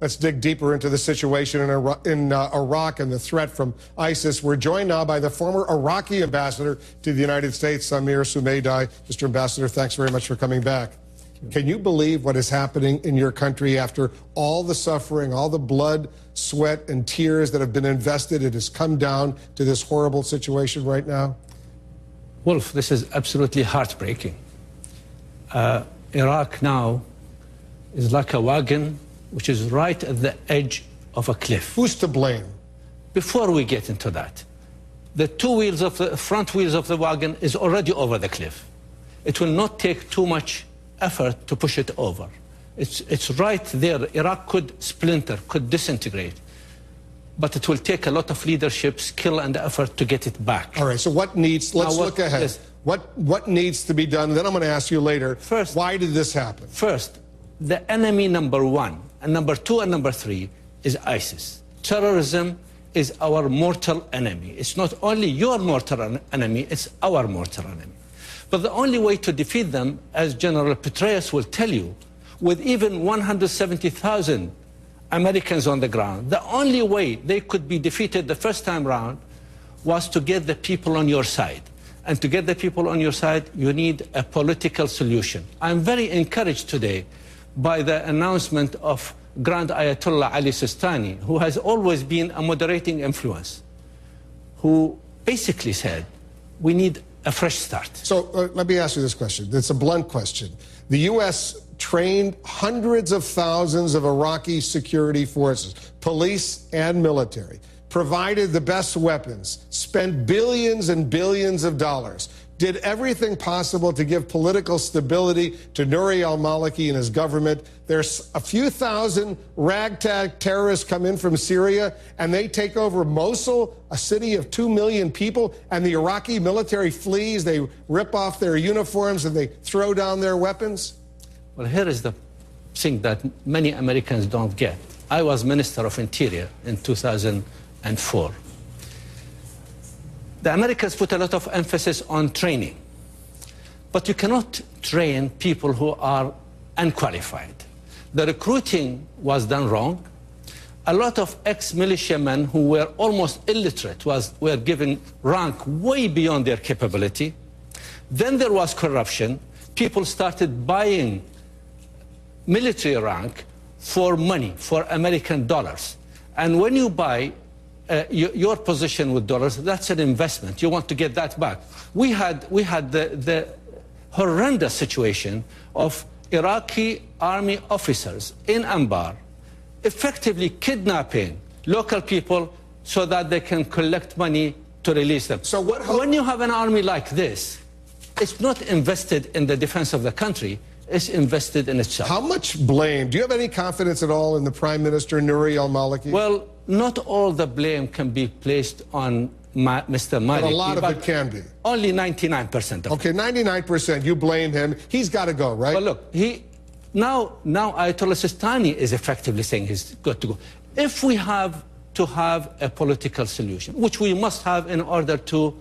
let's dig deeper into the situation in Iraq and the threat from ISIS. We're joined now by the former Iraqi ambassador to the United States, Amir Sumaidai. Mr. Ambassador, thanks very much for coming back. Can you believe what is happening in your country after all the suffering, all the blood, sweat, and tears that have been invested? It has come down to this horrible situation right now? Wolf, this is absolutely heartbreaking. Iraq now is like a wagon which is right at the edge of a cliff. Who's to blame? Before we get into that, the front wheels of the wagon is already over the cliff. It will not take too much effort to push it over. It's right there. Iraq could splinter, could disintegrate, but it will take a lot of leadership, skill, and effort to get it back. All right, so let's look ahead. Yes. What needs to be done? Then I'm going to ask you later, first, why did this happen? First, the enemy number one, and number two, and number three is ISIS. Terrorism is our mortal enemy. It's not only your mortal enemy, it's our mortal enemy. But the only way to defeat them, as General Petraeus will tell you, with even 170,000 Americans on the ground, the only way they could be defeated the first time round was to get the people on your side. And to get the people on your side, you need a political solution. I'm very encouraged today by the announcement of Grand Ayatollah Ali Sistani, who has always been a moderating influence, who basically said, we need a fresh start. So let me ask you this question. It's a blunt question. The U.S. trained hundreds of thousands of Iraqi security forces, police and military, provided the best weapons, spent billions and billions of dollars, did everything possible to give political stability to Nouri al-Maliki and his government. There's a few thousand ragtag terrorists come in from Syria, and they take over Mosul, a city of 2 million people, and the Iraqi military flees. They rip off their uniforms and they throw down their weapons. Well, here is the thing that many Americans don't get. I was Minister of Interior in 2004. The Americans put a lot of emphasis on training, but you cannot train people who are unqualified. The recruiting was done wrong. A lot of ex-militiamen who were almost illiterate were given rank way beyond their capability. Then there was corruption. People started buying military rank for money, for American dollars. And when you buy your position with dollars, that's an investment. You want to get that back. We had the horrendous situation of Iraqi army officers in Anbar effectively kidnapping local people so that they can collect money to release them. So when you have an army like this, it's not invested in the defense of the country, it's invested in itself. How much blame? Do you have any confidence at all in the Prime Minister, Nouri al-Maliki? Well, not all the blame can be placed on Mr. Maliki. But a lot of it can be. Only 99% of it. Okay, 99%, you blame him. He's got to go, right? Well, look, now Ayatollah Sistani is effectively saying he's got to go. If we have to have a political solution, which we must have in order to,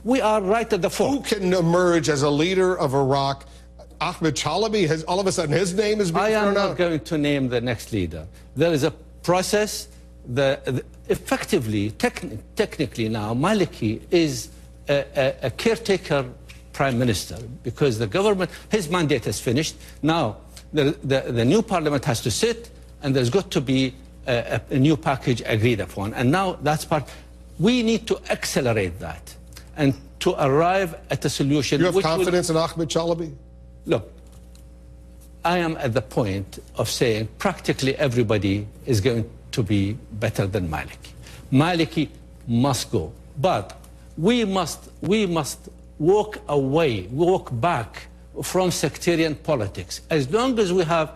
we are right at the fork. Who can emerge as a leader of Iraq? Ahmed Chalabi, has all of a sudden his name is being thrown out? I am not going to name the next leader. There is a process. Effectively, technically now, Maliki is a caretaker prime minister because the government, his mandate is finished. Now, the new parliament has to sit, and there's got to be a new package agreed upon. And now that's part. We need to accelerate that and to arrive at a solution. You have confidence in Ahmed Chalabi? Look, I am at the point of saying practically everybody is going to be better than Maliki. Maliki must go. But we must walk back from sectarian politics. As long as we have,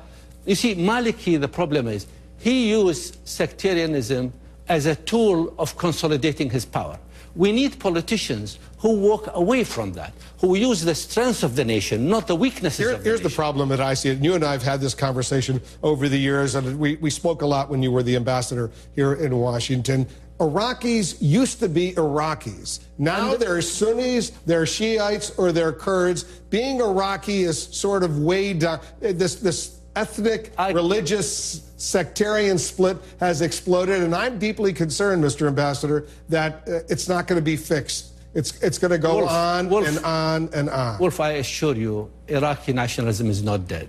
you see, Maliki, the problem is, he used sectarianism as a tool of consolidating his power. We need politicians who walk away from that, who use the strengths of the nation, not the weaknesses of the nation. Here's the problem that I see, and you and I have had this conversation over the years, and we spoke a lot when you were the ambassador here in Washington. Iraqis used to be Iraqis. Now they're Sunnis, they're Shiites, or they're Kurds. Being Iraqi is sort of way down, this ethnic, religious sectarian split has exploded, and I'm deeply concerned, Mr. Ambassador, that it's not going to be fixed. It's going to go on and on and on. Wolf, I assure you, Iraqi nationalism is not dead.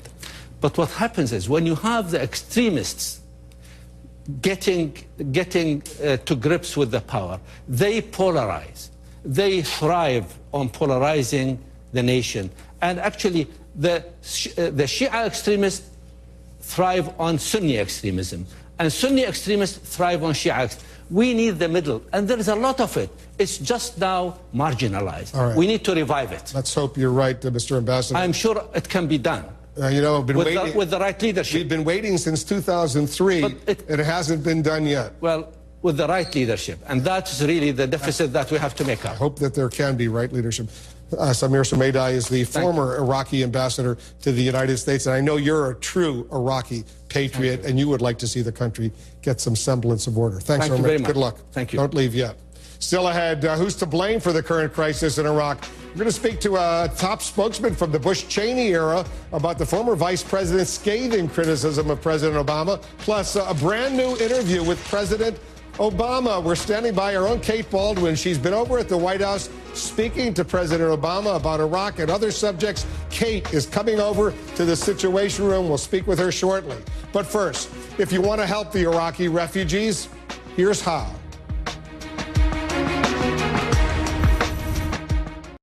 But what happens is when you have the extremists getting to grips with the power, they polarize. They thrive on polarizing the nation. And actually, the Shia extremists thrive on Sunni extremism. And Sunni extremists thrive on Shia. We need the middle, and there is a lot of it. It's just now marginalized. All right. We need to revive it. Let's hope you're right, Mr. Ambassador. I'm sure it can be done. You know, I've been waiting, with the right leadership. We've been waiting since 2003, and it hasn't been done yet. Well, with the right leadership, and that's really the deficit that we have to make up. I hope that there can be right leadership. Samir Sumaidai is the former Iraqi ambassador to the United States, and I know you're a true Iraqi patriot, and you would like to see the country get some semblance of order. Thanks Thank you very much. Good luck. Thank you. Don't leave yet. Still ahead, who's to blame for the current crisis in Iraq? We're going to speak to a top spokesman from the Bush-Cheney era about the former vice president's scathing criticism of President Obama, plus a brand new interview with President Obama. We're standing by our own Kate Baldwin. She's been over at the White House speaking to President Obama about Iraq and other subjects. Kate is coming over to the Situation Room. We'll speak with her shortly. But first, if you want to help the Iraqi refugees, here's how.